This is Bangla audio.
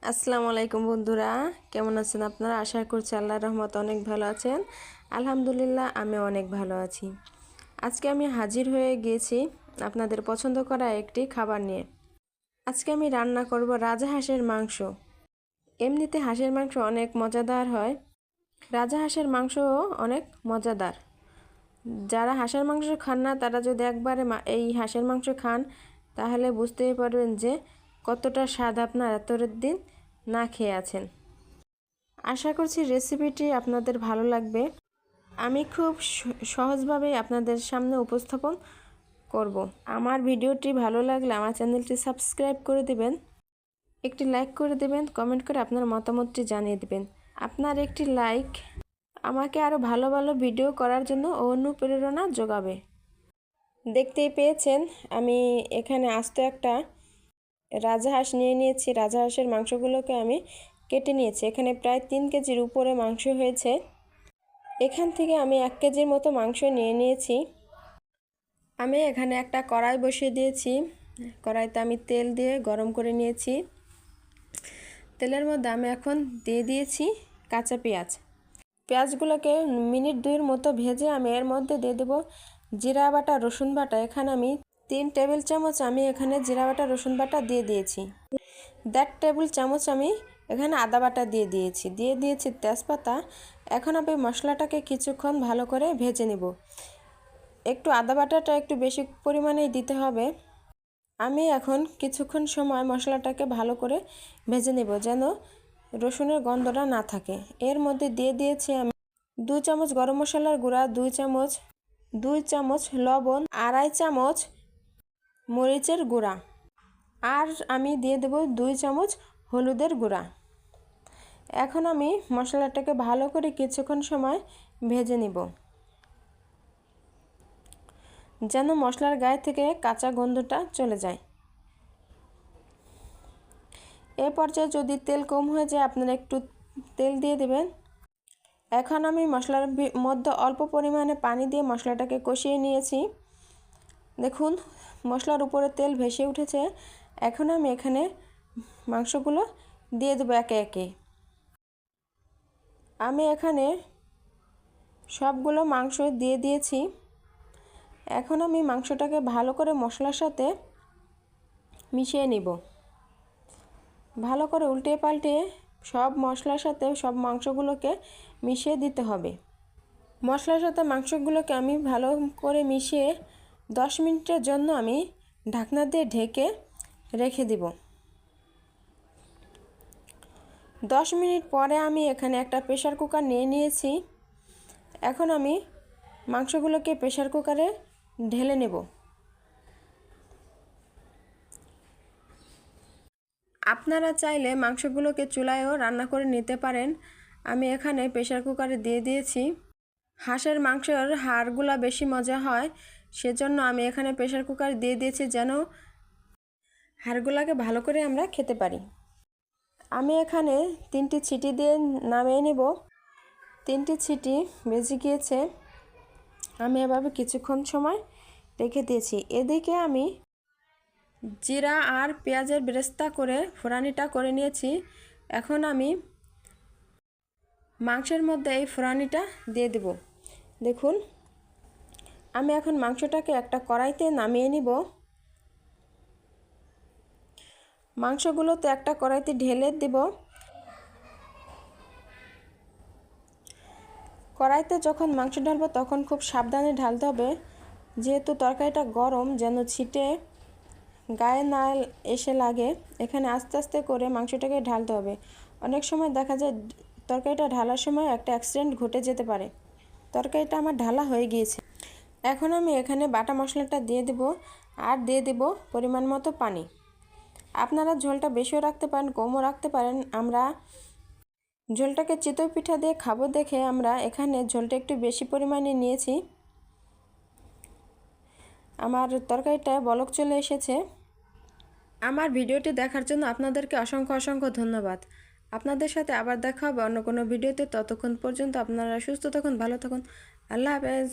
আসসালামু আলাইকুম বন্ধুরা, কেমন আছেন আপনারা? আশা করছি আল্লাহর রহমতে অনেক ভালো আছেন। আলহামদুলিল্লাহ, আমি অনেক ভালো আছি। আজকে আমি হাজির হয়ে গিয়েছি আপনাদের পছন্দ করা একটি খাবার নিয়ে। আজকে আমি রান্না করব রাজহাঁসের মাংস। এমনিতে হাঁসের মাংস অনেক মজাদার হয়, রাজহাঁসের মাংসও অনেক মজাদার। যারা হাঁসের মাংস খান না তারা যদি একবারে এই হাঁসের মাংস খান তাহলে বুঝতেই পারবেন যে কতটা স্বাদ আপনার এতদিন না খেয়ে আছেন। আশা করছি রেসিপিটি আপনাদের ভালো লাগবে। আমি খুব সহজভাবে আপনাদের সামনে উপস্থাপন করব। আমার ভিডিওটি ভালো লাগলে আমার চ্যানেলটি সাবস্ক্রাইব করে দিবেন, একটি লাইক করে দিবেন, কমেন্ট করে আপনার মতামতটি জানিয়ে দিবেন। আপনার একটি লাইক আমাকে আরও ভালো ভালো ভিডিও করার জন্য অনুপ্রেরণা যোগাবে। দেখতেই পেয়েছেন আমি এখানে আস্ত একটা রাজহাঁস নিয়ে নিয়েছি। রাজহাঁসের মাংসগুলোকে আমি কেটে নিয়েছি। এখানে প্রায় 3 কেজির উপরে মাংস হয়েছে। এখান থেকে আমি 1 কেজির মতো মাংস নিয়ে নিয়েছি। আমি এখানে একটা কড়াই বসিয়ে দিয়েছি। কড়াইতে আমি তেল দিয়ে গরম করে নিয়েছি। তেলের মধ্যে আমি এখন দিয়ে দিয়েছি কাঁচা পেঁয়াজ। পেঁয়াজগুলোকে মিনিট 2-এর মতো ভেজে আমি এর মধ্যে দিয়ে দেব জিরা বাটা, রসুন বাটা। এখানে আমি 3 টেবিল চামচ আমি এখানে জিরা বাটা, রসুন বাটা দিয়ে দিয়েছি। 1.5 টেবিল চামচ আমি এখানে আদা বাটা দিয়ে দিয়েছি তেজপাতা। এখন আমি মশলাটাকে কিছুক্ষণ ভালো করে ভেজে নেব। একটু আদা বাটাটা একটু বেশি পরিমাণেই দিতে হবে। আমি এখন কিছুক্ষণ সময় মশলাটাকে ভালো করে ভেজে নেব যেন রসুনের গন্ধটা না থাকে। এর মধ্যে দিয়ে দিয়েছি আমি 2 চামচ গরম মশলার গুঁড়া, 2 চামচ লবণ, 2.5 চামচ মরিচের গুঁড়া, আর আমি দিয়ে দেব 2 চামচ হলুদের গুঁড়া। এখন আমি মশলাটাকে ভালো করে কিছুক্ষণ সময় ভেজে নিব যেন মশলার গায়ে থেকে কাঁচা গন্ধটা চলে যায়। এই পর্যায়ে যদি তেল কম হয়ে যায় আপনারা একটু তেল দিয়ে দেবেন। এখন আমি মশলার মধ্যে অল্প পরিমাণে পানি দিয়ে মশলাটাকে কষিয়ে নিয়েছি। দেখুন মশলার উপরে তেল ভেসে উঠেছে। এখন আমি এখানে মাংসগুলো দিয়ে দেবো একে একে। আমি এখানে সবগুলো মাংস দিয়ে দিয়েছি। এখন আমি মাংসটাকে ভালো করে মশলার সাথে মিশিয়ে নিব। ভালো করে উল্টে পাল্টে সব মশলার সাথে সব মাংসগুলোকে মিশিয়ে দিতে হবে। মশলার সাথে মাংসগুলোকে আমি ভালো করে মিশিয়ে 10 মিনিটের জন্য আমি ঢাকনা দিয়ে ঢেকে রেখে দিব। 10 মিনিট পরে আমি এখানে একটা প্রেসার কুকার নিয়ে নিয়েছি। এখন আমি মাংসগুলোকে প্রেসার কুকারে ঢেলে নেব। আপনারা চাইলে মাংসগুলোকে চুলায়ও রান্না করে নিতে পারেন। আমি এখানে প্রেসার কুকারে দিয়ে দিয়েছি। হাঁসের মাংসের হাড়গুলা বেশি মজা হয়, সেজন্য আমি এখানে প্রেসার কুকারে দিয়ে দিয়েছি যেন হাড়গুলাকে ভালো করে আমরা খেতে পারি। আমি এখানে 3টি ছিটি দিয়ে নামিয়ে নেব। 3টি ছিটি বেজে গিয়েছে। আমি এভাবে কিছুক্ষণ সময় রেখে দিয়েছি। এদিকে আমি জিরা আর পেঁয়াজের বেরেস্তা করে ফোড়ানিটা করে নিয়েছি। এখন আমি মাংসের মধ্যে এই ফোড়ানিটা দিয়ে দেব। দেখুন আমি এখন মাংসটাকে একটা কড়াইতে নামিয়ে নিব। মাংসগুলোতে একটা কড়াইতে ঢেলে দেব। কড়াইতে যখন মাংস ঢালবো তখন খুব সাবধানে ঢালতে হবে, যেহেতু তরকারিটা গরম যেন ছিটে গায়ে না এসে লাগে। এখানে আস্তে আস্তে করে মাংসটাকে ঢালতে হবে। অনেক সময় দেখা যায় তরকারিটা ঢালার সময় একটা অ্যাক্সিডেন্ট ঘটে যেতে পারে। তরকারিটা আমার ঢালা হয়ে গিয়েছে। এখন আমি এখানে বাটা মশলাটা দিয়ে দেব আর দিয়ে দেব পরিমাণ মতো পানি। আপনারা ঝোলটা বেশিও রাখতে পারেন, কমও রাখতে পারেন। আমরা ঝোলটাকে চিতই পিঠা দিয়ে খাবো দেখে আমরা এখানে ঝোলটা একটু বেশি পরিমাণে নিয়েছি। আমার তরকারিটা বলক চলে এসেছে। আমার ভিডিওটি দেখার জন্য আপনাদেরকে অসংখ্য অসংখ্য ধন্যবাদ। আপনাদের সাথে আবার দেখা হবে অন্য কোনো ভিডিওতে। ততক্ষণ পর্যন্ত আপনারা সুস্থ থাকুন, ভালো থাকুন। আল্লাহ হাফেজ।